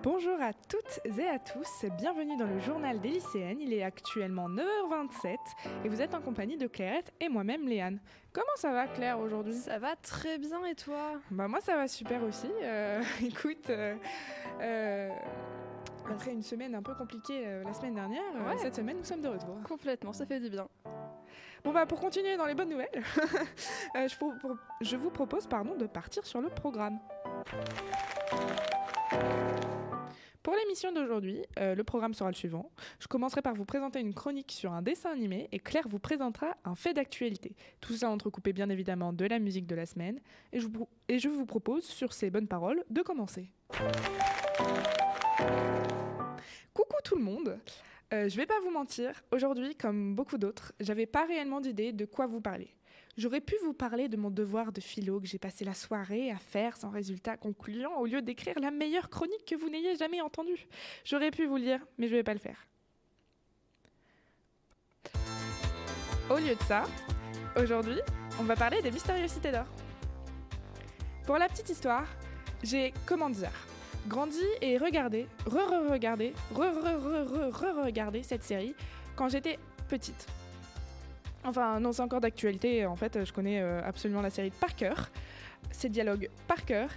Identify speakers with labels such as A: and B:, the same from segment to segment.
A: Bonjour à toutes et à tous, bienvenue dans le journal des lycéennes. Il est actuellement 9h27 et vous êtes en compagnie de Clairette et moi-même Léane. Comment ça va Claire aujourd'hui ?
B: Ça va très bien et toi ?
A: Moi ça va super aussi. Écoute, après une semaine un peu compliquée la semaine dernière, cette semaine nous sommes de retour.
B: Complètement, ça fait du bien.
A: Bon pour continuer dans les bonnes nouvelles, je vous propose de partir sur le programme. Pour l'émission d'aujourd'hui, le programme sera le suivant. Je commencerai par vous présenter une chronique sur un dessin animé et Claire vous présentera un fait d'actualité. Tout ça entrecoupé bien évidemment de la musique de la semaine. Et je vous propose, sur ces bonnes paroles, de commencer. Coucou tout le monde. Je vais pas vous mentir, aujourd'hui, comme beaucoup d'autres, j'avais pas réellement d'idée de quoi vous parler. J'aurais pu vous parler de mon devoir de philo que j'ai passé la soirée à faire sans résultat concluant au lieu d'écrire la meilleure chronique que vous n'ayez jamais entendue. J'aurais pu vous lire, mais je vais pas le faire. Au lieu de ça, aujourd'hui, on va parler des mystérieuses cités d'or. Pour la petite histoire, j'ai, grandi et regardé cette série quand j'étais petite. Enfin, non, c'est encore d'actualité. En fait, je connais absolument la série par cœur, ses dialogues par cœur,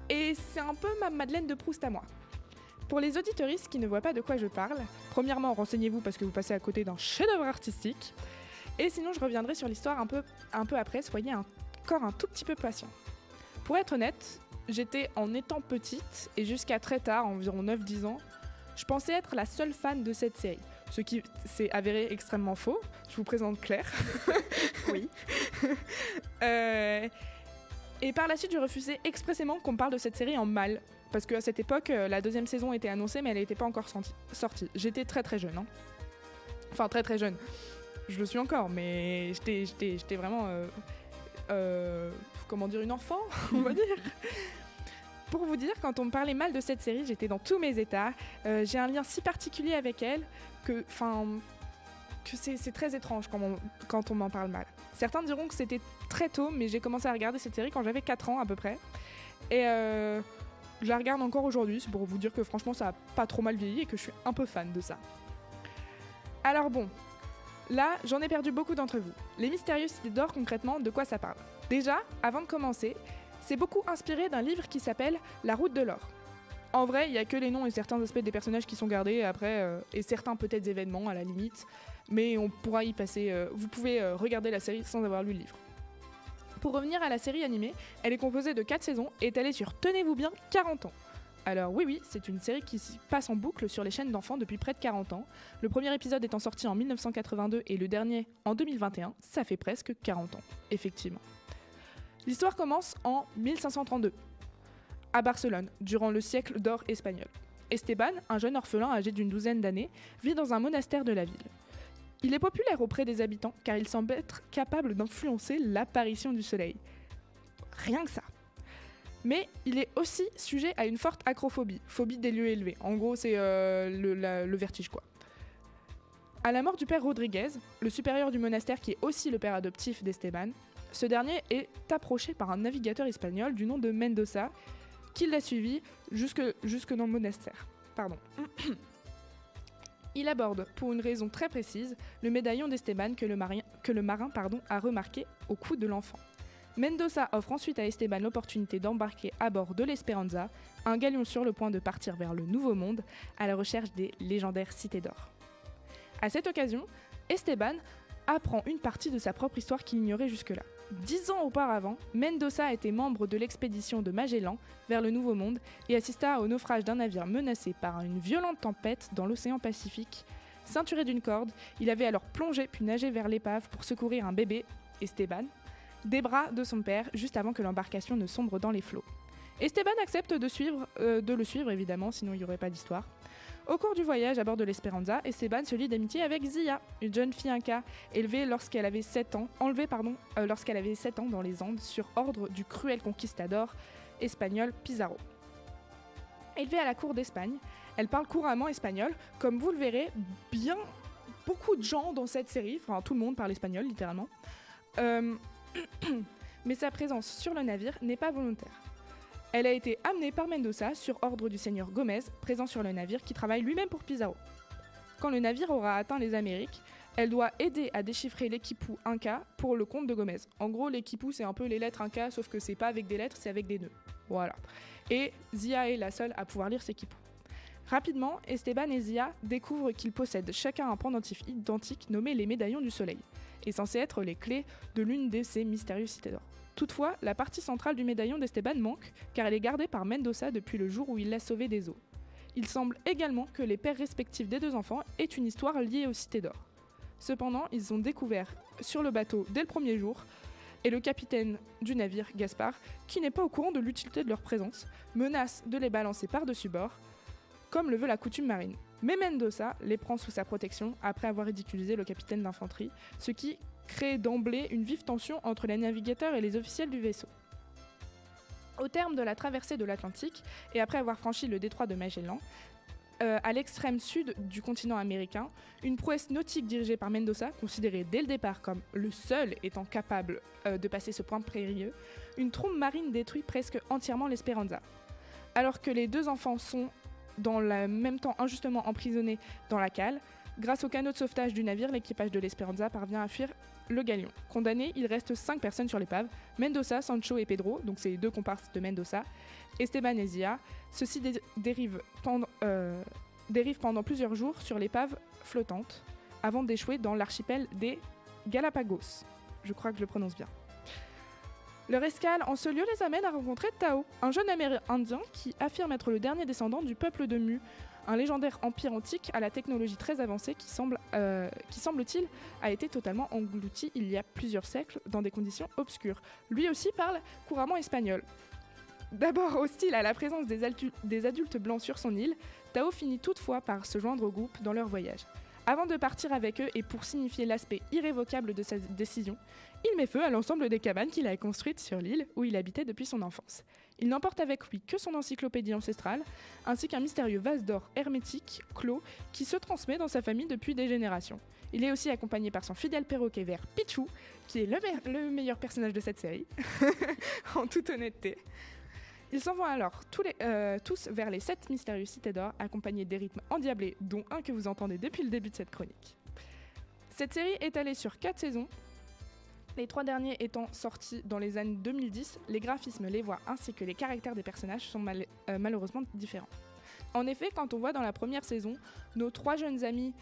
A: et c'est un peu ma Madeleine de Proust à moi. Pour les auditeuristes qui ne voient pas de quoi je parle, premièrement, renseignez-vous parce que vous passez à côté d'un chef-d'œuvre artistique, et sinon, je reviendrai sur l'histoire un peu après, soyez encore un tout petit peu patient. Pour être honnête, j'étais, en étant petite, et jusqu'à très tard, environ 9-10 ans, je pensais être la seule fan de cette série. Ce qui s'est avéré extrêmement faux. Je vous présente Claire.
B: Oui.
A: Et par la suite, je refusais expressément qu'on me parle de cette série en mal. Parce qu'à cette époque, la deuxième saison était annoncée, mais elle n'était pas encore sortie. J'étais très très jeune. Enfin, très très jeune. Je le suis encore, mais j'étais vraiment... une enfant, on va dire. Pour vous dire, quand on me parlait mal de cette série, j'étais dans tous mes états. J'ai un lien si particulier avec elle que c'est très étrange quand on m'en parle mal. Certains diront que c'était très tôt, mais j'ai commencé à regarder cette série quand j'avais 4 ans à peu près. Et je la regarde encore aujourd'hui, c'est pour vous dire que franchement ça a pas trop mal vieilli et que je suis un peu fan de ça. Alors bon, là j'en ai perdu beaucoup d'entre vous. Les mystérieuses cités d'or, concrètement, de quoi ça parle ? Déjà, avant de commencer, c'est beaucoup inspiré d'un livre qui s'appelle La Route de l'Or. En vrai, il n'y a que les noms et certains aspects des personnages qui sont gardés après, et certains peut-être événements à la limite, mais on pourra y passer. Vous pouvez regarder la série sans avoir lu le livre. Pour revenir à la série animée, elle est composée de 4 saisons et est allée sur, tenez-vous bien, 40 ans. Alors oui, c'est une série qui passe en boucle sur les chaînes d'enfants depuis près de 40 ans. Le premier épisode étant sorti en 1982 et le dernier en 2021, ça fait presque 40 ans, effectivement. L'histoire commence en 1532, à Barcelone, durant le siècle d'or espagnol. Esteban, un jeune orphelin âgé d'une 12aine d'années, vit dans un monastère de la ville. Il est populaire auprès des habitants car il semble être capable d'influencer l'apparition du soleil. Rien que ça. Mais il est aussi sujet à une forte acrophobie, phobie des lieux élevés. En gros, c'est le vertige, quoi. À la mort du père Rodriguez, le supérieur du monastère qui est aussi le père adoptif d'Esteban, ce dernier est approché par un navigateur espagnol du nom de Mendoza, qui l'a suivi jusque dans le monastère. Il aborde, pour une raison très précise, le médaillon d'Esteban que le marin a remarqué au cou de l'enfant. Mendoza offre ensuite à Esteban l'opportunité d'embarquer à bord de l'Esperanza, un galion sur le point de partir vers le Nouveau Monde, à la recherche des légendaires cités d'or. À cette occasion, Esteban apprend une partie de sa propre histoire qu'il ignorait jusque-là. 10 ans auparavant, Mendoza était membre de l'expédition de Magellan vers le Nouveau Monde et assista au naufrage d'un navire menacé par une violente tempête dans l'océan Pacifique. Ceinturé d'une corde, il avait alors plongé puis nagé vers l'épave pour secourir un bébé, Esteban, des bras de son père juste avant que l'embarcation ne sombre dans les flots. Esteban accepte de le suivre évidemment, sinon il n'y aurait pas d'histoire. Au cours du voyage à bord de l'Esperanza, Esteban se lie d'amitié avec Zia, une jeune fille inca, enlevée lorsqu'elle avait 7 ans dans les Andes sur ordre du cruel conquistador espagnol Pizarro. Élevée à la cour d'Espagne, elle parle couramment espagnol, comme vous le verrez, bien beaucoup de gens dans cette série, enfin tout le monde parle espagnol littéralement. Mais sa présence sur le navire n'est pas volontaire. Elle a été amenée par Mendoza sur ordre du seigneur Gomez, présent sur le navire qui travaille lui-même pour Pizarro. Quand le navire aura atteint les Amériques, elle doit aider à déchiffrer l'équipou Inca pour le compte de Gomez. En gros, l'équipou, c'est un peu les lettres Inca, sauf que c'est pas avec des lettres, c'est avec des nœuds. Voilà. Et Zia est la seule à pouvoir lire cet équipou. Rapidement, Esteban et Zia découvrent qu'ils possèdent chacun un pendentif identique nommé les médaillons du soleil, et censé être les clés de l'une de ces mystérieuses cités d'or. Toutefois, la partie centrale du médaillon d'Esteban manque, car elle est gardée par Mendoza depuis le jour où il l'a sauvé des eaux. Il semble également que les pères respectifs des deux enfants aient une histoire liée aux cités d'or. Cependant, ils ont découvert sur le bateau dès le premier jour, et le capitaine du navire, Gaspard, qui n'est pas au courant de l'utilité de leur présence, menace de les balancer par-dessus bord, comme le veut la coutume marine. Mais Mendoza les prend sous sa protection après avoir ridiculisé le capitaine d'infanterie, ce qui crée d'emblée une vive tension entre les navigateurs et les officiels du vaisseau. Au terme de la traversée de l'Atlantique, et après avoir franchi le détroit de Magellan, à l'extrême sud du continent américain, une prouesse nautique dirigée par Mendoza, considérée dès le départ comme le seul étant capable de passer ce point périlleux, une trombe marine détruit presque entièrement l'Esperanza. Alors que les deux enfants sont, dans le même temps, injustement emprisonnés dans la cale, grâce au canot de sauvetage du navire, l'équipage de l'Esperanza parvient à fuir le galion. Condamnés, il reste 5 personnes sur l'épave, Mendoza, Sancho et Pedro, donc c'est 2 comparses de Mendoza, Esteban et Zia. Ceux-ci dérivent pendant plusieurs jours sur l'épave flottante, avant d'échouer dans l'archipel des Galapagos. Je crois que je le prononce bien. Leur escale en ce lieu les amène à rencontrer Tao, un jeune amérindien qui affirme être le dernier descendant du peuple de Mu, un légendaire empire antique à la technologie très avancée qui semble-t-il a été totalement englouti il y a plusieurs siècles dans des conditions obscures. Lui aussi parle couramment espagnol. D'abord hostile à la présence des adultes blancs sur son île, Tao finit toutefois par se joindre au groupe dans leur voyage. Avant de partir avec eux et pour signifier l'aspect irrévocable de sa décision, il met feu à l'ensemble des cabanes qu'il a construites sur l'île où il habitait depuis son enfance. Il n'emporte avec lui que son encyclopédie ancestrale, ainsi qu'un mystérieux vase d'or hermétique, clos, qui se transmet dans sa famille depuis des générations. Il est aussi accompagné par son fidèle perroquet vert Pichou, qui est le meilleur personnage de cette série, en toute honnêteté. Ils s'en vont alors tous vers les 7 mystérieuses cités d'or, accompagnés des rythmes endiablés, dont un que vous entendez depuis le début de cette chronique. Cette série est allée sur 4 saisons, les 3 derniers étant sortis dans les années 2010, les graphismes, les voix ainsi que les caractères des personnages sont malheureusement différents. En effet, quand on voit dans la première saison nos trois jeunes amis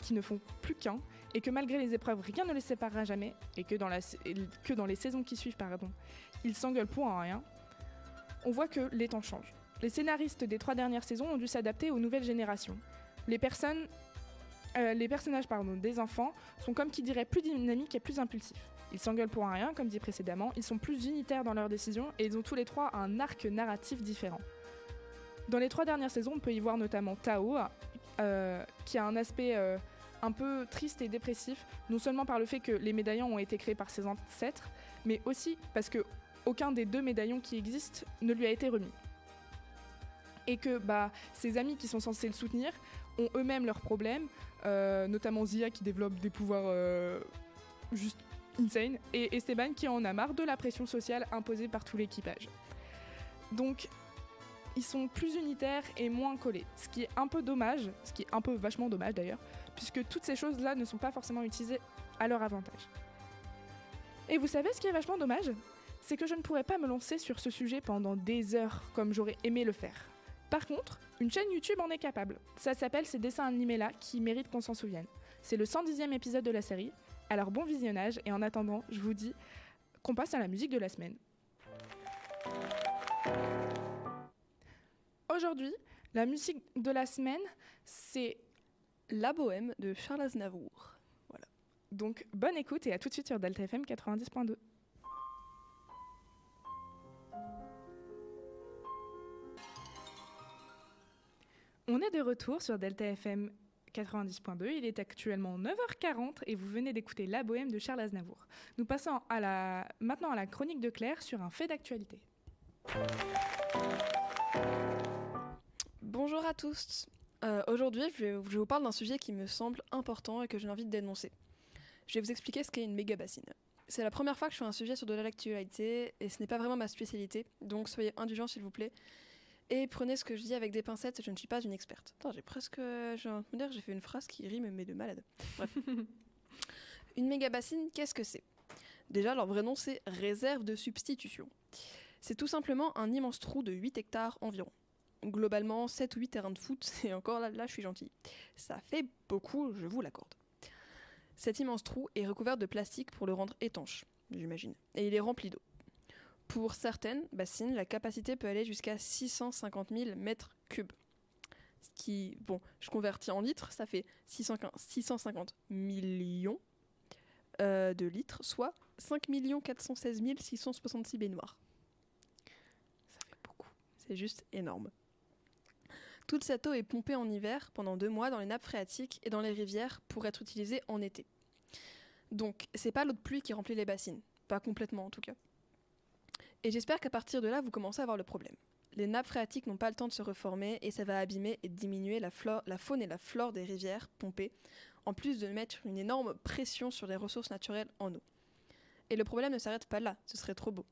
A: qui ne font plus qu'un, et que malgré les épreuves, rien ne les séparera jamais, et que dans les saisons qui suivent, ils s'engueulent pour un rien, on voit que les temps changent. Les scénaristes des 3 dernières saisons ont dû s'adapter aux nouvelles générations. Les personnages des enfants sont comme qui dirait plus dynamiques et plus impulsifs. Ils s'engueulent pour un rien, comme dit précédemment, ils sont plus unitaires dans leurs décisions et ils ont tous les 3 un arc narratif différent. Dans les 3 dernières saisons, on peut y voir notamment Tao, qui a un aspect un peu triste et dépressif, non seulement par le fait que les médaillons ont été créés par ses ancêtres, mais aussi parce que aucun des 2 médaillons qui existent ne lui a été remis. Et que ses amis qui sont censés le soutenir ont eux-mêmes leurs problèmes, notamment Zia qui développe des pouvoirs juste insane, et Esteban qui en a marre de la pression sociale imposée par tout l'équipage. Donc, ils sont plus unitaires et moins collés, ce qui est un peu dommage, ce qui est un peu vachement dommage d'ailleurs, puisque toutes ces choses-là ne sont pas forcément utilisées à leur avantage. Et vous savez ce qui est vachement dommage ? C'est que je ne pourrais pas me lancer sur ce sujet pendant des heures comme j'aurais aimé le faire. Par contre, une chaîne YouTube en est capable. Ça s'appelle ces dessins animés-là qui méritent qu'on s'en souvienne. C'est le 110e épisode de la série, alors bon visionnage et en attendant, je vous dis qu'on passe à la musique de la semaine. Aujourd'hui, la musique de la semaine, c'est
B: La Bohème de Charles Aznavour. Voilà.
A: Donc bonne écoute et à tout de suite sur Delta FM 90.2. On est de retour sur Delta FM 90.2, il est actuellement 9h40 et vous venez d'écouter La Bohème de Charles Aznavour. Nous passons maintenant à la chronique de Claire sur un fait d'actualité.
B: Bonjour à tous. Aujourd'hui, je vous parle d'un sujet qui me semble important et que j'ai envie de dénoncer. Je vais vous expliquer ce qu'est une méga-bassine. C'est la première fois que je fais un sujet sur de l'actualité et ce n'est pas vraiment ma spécialité, donc soyez indulgents s'il vous plaît. Et prenez ce que je dis avec des pincettes, je ne suis pas une experte. Attends, j'ai fait une phrase qui rime mais de malade. Bref. Une mégabassine, qu'est-ce que c'est ? Déjà, leur vrai nom, c'est réserve de substitution. C'est tout simplement un immense trou de 8 hectares environ. Globalement, 7 ou 8 terrains de foot, et encore là, je suis gentille. Ça fait beaucoup, je vous l'accorde. Cet immense trou est recouvert de plastique pour le rendre étanche, j'imagine, et il est rempli d'eau. Pour certaines bassines, la capacité peut aller jusqu'à 650 000 mètres cubes. Ce qui, bon, je convertis en litres, ça fait 650 millions de litres, soit 5 416 666 baignoires. Ça fait beaucoup. C'est juste énorme. Toute cette eau est pompée en hiver pendant 2 mois dans les nappes phréatiques et dans les rivières pour être utilisée en été. Donc, c'est pas l'eau de pluie qui remplit les bassines. Pas complètement en tout cas. Et j'espère qu'à partir de là, vous commencez à voir le problème. Les nappes phréatiques n'ont pas le temps de se reformer et ça va abîmer et diminuer la faune et la flore des rivières pompées, en plus de mettre une énorme pression sur les ressources naturelles en eau. Et le problème ne s'arrête pas là, ce serait trop beau.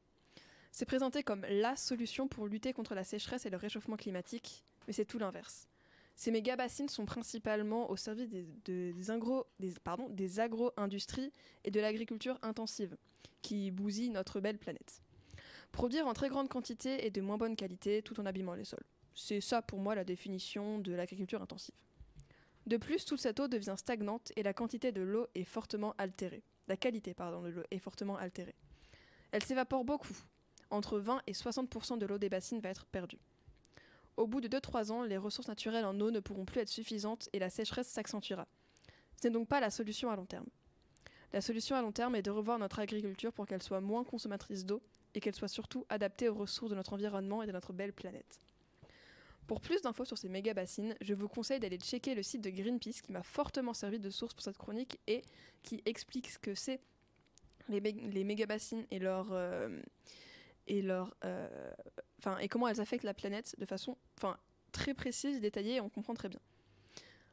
B: C'est présenté comme la solution pour lutter contre la sécheresse et le réchauffement climatique, mais c'est tout l'inverse. Ces méga-bassines sont principalement au service des agro-industries et de l'agriculture intensive, qui bousillent notre belle planète. Produire en très grande quantité et de moins bonne qualité tout en abîmant les sols. C'est ça pour moi la définition de l'agriculture intensive. De plus, toute cette eau devient stagnante et la quantité de l'eau est fortement altérée. La qualité, de l'eau est fortement altérée. Elle s'évapore beaucoup. Entre 20 et 60% de l'eau des bassines va être perdue. Au bout de 2-3 ans, les ressources naturelles en eau ne pourront plus être suffisantes et la sécheresse s'accentuera. Ce n'est donc pas la solution à long terme. La solution à long terme est de revoir notre agriculture pour qu'elle soit moins consommatrice d'eau et qu'elle soit surtout adaptée aux ressources de notre environnement et de notre belle planète. Pour plus d'infos sur ces méga-bassines, je vous conseille d'aller checker le site de Greenpeace qui m'a fortement servi de source pour cette chronique et qui explique ce que c'est les méga-bassines et comment elles affectent la planète de façon très précise, détaillée et on comprend très bien.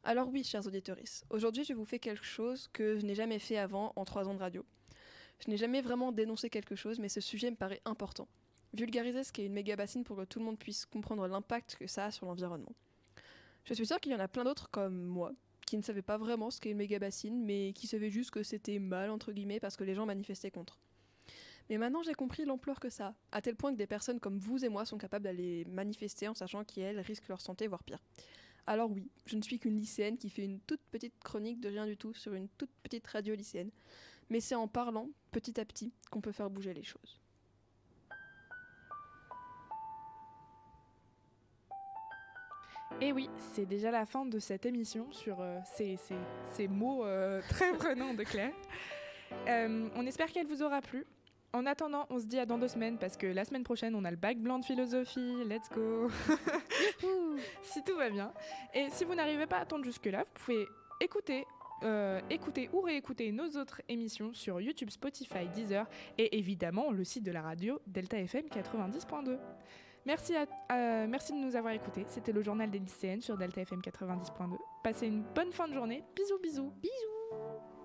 B: Alors oui, chers auditeurs, aujourd'hui je vous fais quelque chose que je n'ai jamais fait avant en 3 ans de radio. Je n'ai jamais vraiment dénoncé quelque chose, mais ce sujet me paraît important. Vulgariser ce qu'est une méga-bassine pour que tout le monde puisse comprendre l'impact que ça a sur l'environnement. Je suis sûre qu'il y en a plein d'autres comme moi, qui ne savaient pas vraiment ce qu'est une méga-bassine, mais qui savaient juste que c'était mal, entre guillemets, parce que les gens manifestaient contre. Mais maintenant j'ai compris l'ampleur que ça a, à tel point que des personnes comme vous et moi sont capables d'aller manifester en sachant qu'elles risquent leur santé, voire pire. Alors oui, je ne suis qu'une lycéenne qui fait une toute petite chronique de rien du tout sur une toute petite radio lycéenne. Mais c'est en parlant, petit à petit, qu'on peut faire bouger les choses.
A: Et oui, c'est déjà la fin de cette émission sur ces mots très prenants de Claire. On espère qu'elle vous aura plu. En attendant, on se dit à dans 2 semaines parce que la semaine prochaine, on a le bac blanc de philosophie. Let's go. Si tout va bien. Et si vous n'arrivez pas à attendre jusque-là, vous pouvez écouter ou réécouter nos autres émissions sur YouTube, Spotify, Deezer et évidemment le site de la radio Delta FM 90.2. Merci de nous avoir écoutés. C'était le journal des lycéennes sur Delta FM 90.2. Passez une bonne fin de journée. Bisous, bisous.
B: Bisous.